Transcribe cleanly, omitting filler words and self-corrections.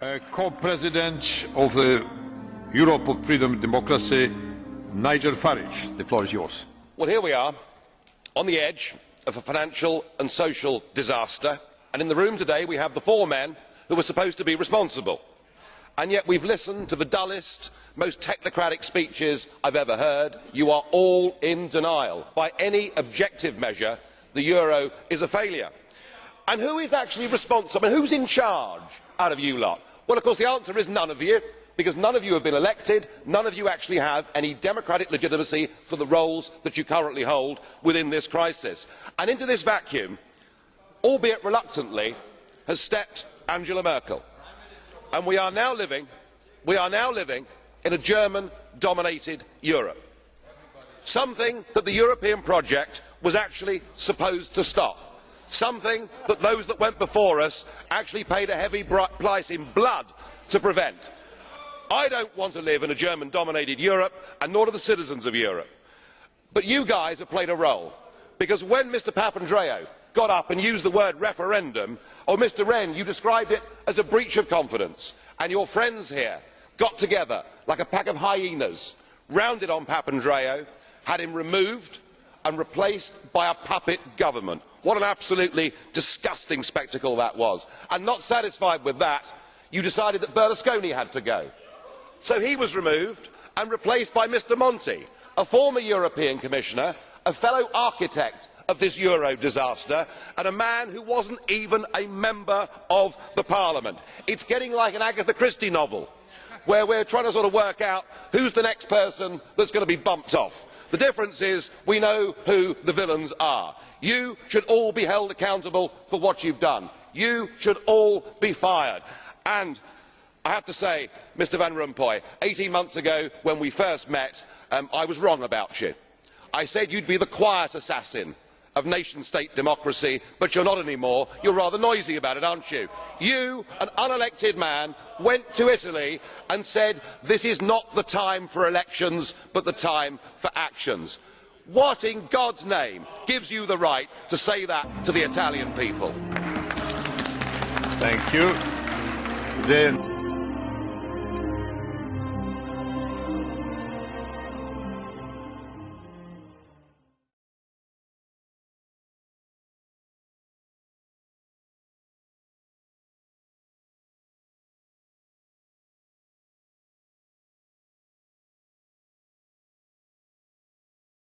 Co-President of the Europe of Freedom and Democracy, Nigel Farage. The floor is yours. Well, here we are, on the edge of a financial and social disaster, and in the room today we have the four men who were supposed to be responsible. And yet we've listened to the dullest, most technocratic speeches I've ever heard. You are all in denial. By any objective measure, the euro is a failure. And who is actually responsible? And who's in charge out of you lot? Well, of course, the answer is none of you, because none of you have been elected, none of you actually have any democratic legitimacy for the roles that you currently hold within this crisis. And into this vacuum, albeit reluctantly, has stepped Angela Merkel. And we are now living in a German-dominated Europe. Something that the European project was actually supposed to stop. Something that those that went before us actually paid a heavy price in blood to prevent. I don't want to live in a German-dominated Europe, and nor do the citizens of Europe. But you guys have played a role, because when Mr Papandreou got up and used the word referendum, or Mr Rehn, you described it as a breach of confidence, and your friends here got together like a pack of hyenas, rounded on Papandreou, had him removed and replaced by a puppet government. What an absolutely disgusting spectacle that was. And not satisfied with that, you decided that Berlusconi had to go. So he was removed and replaced by Mr Monti, a former European Commissioner, a fellow architect of this euro disaster, and a man who wasn't even a member of the Parliament. It's getting like an Agatha Christie novel, where we're trying to sort of work out who's the next person that's going to be bumped off. The difference is we know who the villains are. You should all be held accountable for what you've done. You should all be fired. And I have to say, Mr Van Rompuy, 18 months ago when we first met, I was wrong about you. I said you'd be the quiet assassin of nation-state democracy, but you're not anymore. You're rather noisy about it, aren't you? You, an unelected man, went to Italy and said this is not the time for elections, but the time for actions. What in God's name gives you the right to say that to the Italian people? Thank you. The